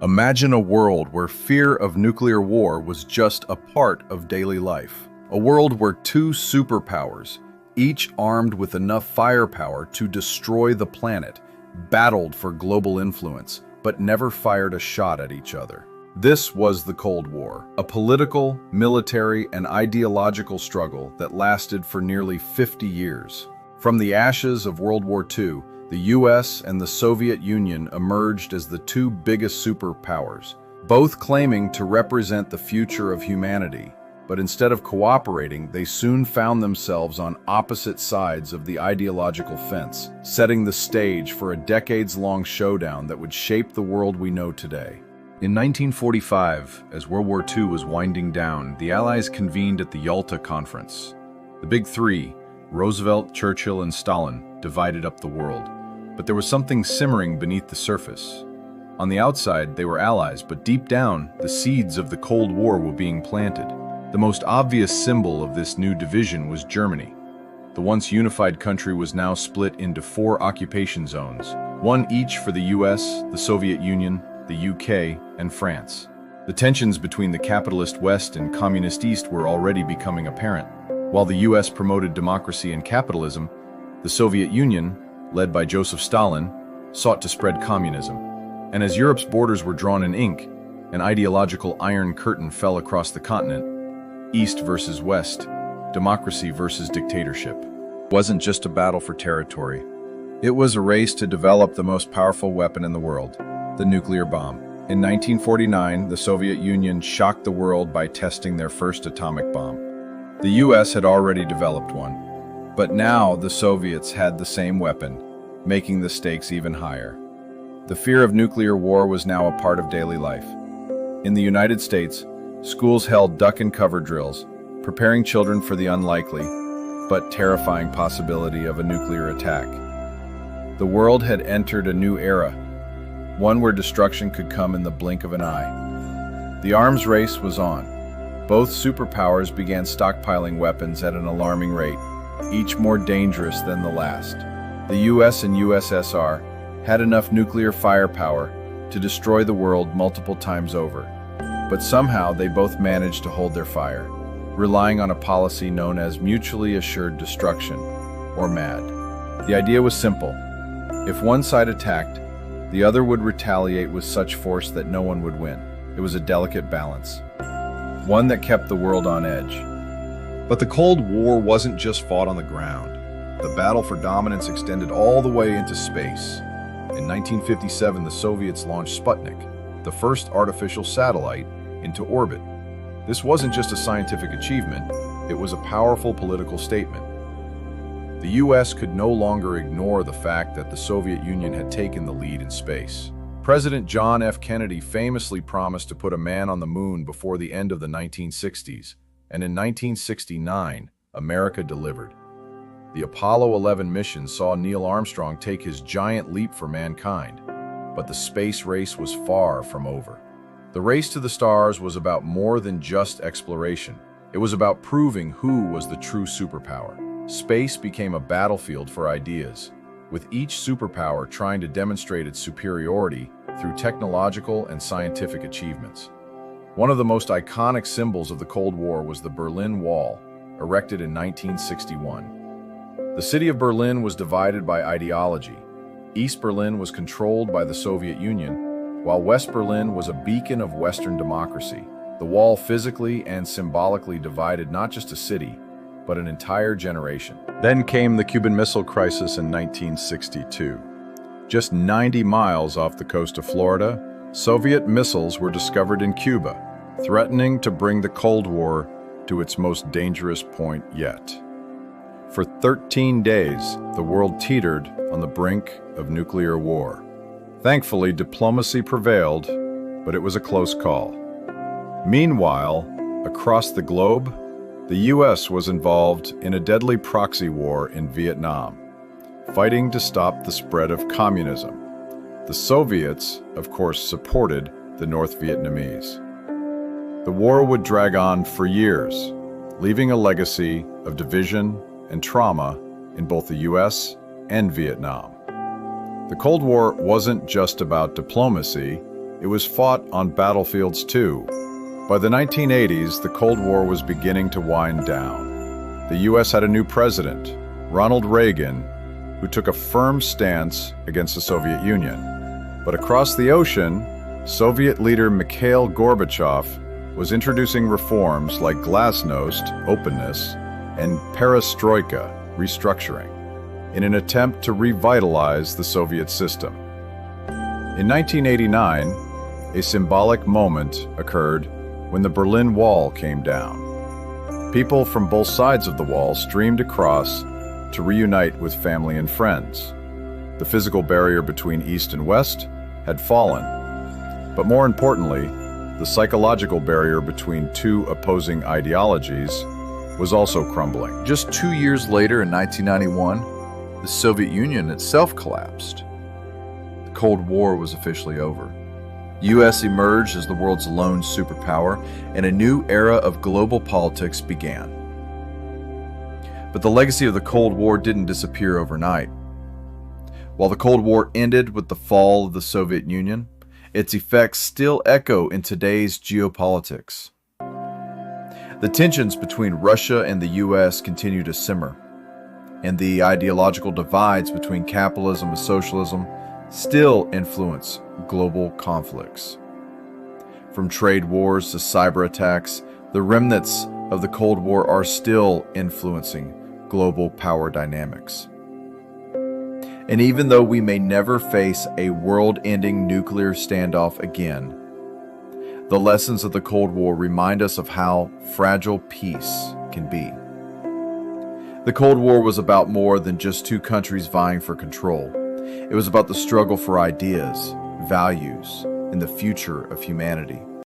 Imagine a world where fear of nuclear war was just a part of daily life. A world where two superpowers, each armed with enough firepower to destroy the planet, battled for global influence, but never fired a shot at each other. This was the Cold War, a political, military, and ideological struggle that lasted for nearly 50 years. From the ashes of World War II, the US and the Soviet Union emerged as the two biggest superpowers, both claiming to represent the future of humanity. But instead of cooperating, they soon found themselves on opposite sides of the ideological fence, setting the stage for a decades-long showdown that would shape the world we know today. In 1945, as World War II was winding down, the Allies convened at the Yalta Conference. The Big Three, Roosevelt, Churchill, and Stalin, divided up the world. But there was something simmering beneath the surface. On the outside, they were allies, but deep down, the seeds of the Cold War were being planted. The most obvious symbol of this new division was Germany. The once unified country was now split into 4 occupation zones, one each for the US, the Soviet Union, the UK, and France. The tensions between the capitalist West and communist East were already becoming apparent. While the US promoted democracy and capitalism, the Soviet Union, led by Joseph Stalin, sought to spread communism. And as Europe's borders were drawn in ink, an ideological iron curtain fell across the continent. East versus West, democracy versus dictatorship. It wasn't just a battle for territory. It was a race to develop the most powerful weapon in the world, the nuclear bomb. In 1949, the Soviet Union shocked the world by testing their first atomic bomb. The US had already developed one. But now the Soviets had the same weapon, making the stakes even higher. The fear of nuclear war was now a part of daily life. In the United States, schools held duck and cover drills, preparing children for the unlikely, but terrifying possibility of a nuclear attack. The world had entered a new era, one where destruction could come in the blink of an eye. The arms race was on. Both superpowers began stockpiling weapons at an alarming rate, each more dangerous than the last. The US and USSR had enough nuclear firepower to destroy the world multiple times over. But somehow they both managed to hold their fire, relying on a policy known as mutually assured destruction, or MAD. The idea was simple. If one side attacked, the other would retaliate with such force that no one would win. It was a delicate balance, one that kept the world on edge. But the Cold War wasn't just fought on the ground. The battle for dominance extended all the way into space. In 1957, the Soviets launched Sputnik, the first artificial satellite, into orbit. This wasn't just a scientific achievement, it was a powerful political statement. The US could no longer ignore the fact that the Soviet Union had taken the lead in space. President John F. Kennedy famously promised to put a man on the moon before the end of the 1960s. And in 1969, America delivered. The Apollo 11 mission saw Neil Armstrong take his giant leap for mankind, but the space race was far from over. The race to the stars was about more than just exploration. It was about proving who was the true superpower. Space became a battlefield for ideas, with each superpower trying to demonstrate its superiority through technological and scientific achievements. One of the most iconic symbols of the Cold War was the Berlin Wall, erected in 1961. The city of Berlin was divided by ideology. East Berlin was controlled by the Soviet Union, while West Berlin was a beacon of Western democracy. The wall physically and symbolically divided not just a city, but an entire generation. Then came the Cuban Missile Crisis in 1962. Just 90 miles off the coast of Florida, Soviet missiles were discovered in Cuba, threatening to bring the Cold War to its most dangerous point yet. For 13 days, the world teetered on the brink of nuclear war. Thankfully, diplomacy prevailed, but it was a close call. Meanwhile, across the globe, the US was involved in a deadly proxy war in Vietnam, fighting to stop the spread of communism. The Soviets, of course, supported the North Vietnamese. The war would drag on for years, leaving a legacy of division and trauma in both the US and Vietnam. The Cold War wasn't just about diplomacy, It was fought on battlefields too. By the 1980s, the Cold War was beginning to wind down. The U.S. had a new president, Ronald Reagan, who took a firm stance against the Soviet Union. But across the ocean, Soviet leader Mikhail Gorbachev was introducing reforms like glasnost, openness, and perestroika, restructuring, in an attempt to revitalize the Soviet system. In 1989, a symbolic moment occurred when the Berlin Wall came down. People from both sides of the wall streamed across to reunite with family and friends. The physical barrier between East and West had fallen, but more importantly, the psychological barrier between two opposing ideologies was also crumbling. Just 2 years later, in 1991, the Soviet Union itself collapsed. The Cold War was officially over. The U.S. emerged as the world's lone superpower, and a new era of global politics began. But the legacy of the Cold War didn't disappear overnight. While the Cold War ended with the fall of the Soviet Union, its effects still echo in today's geopolitics. The tensions between Russia and the U.S. continue to simmer, and the ideological divides between capitalism and socialism still influence global conflicts. From trade wars to cyber attacks, the remnants of the Cold War are still influencing global power dynamics. And even though we may never face a world-ending nuclear standoff again, the lessons of the Cold War remind us of how fragile peace can be. The Cold War was about more than just two countries vying for control. It was about the struggle for ideas, values, and the future of humanity.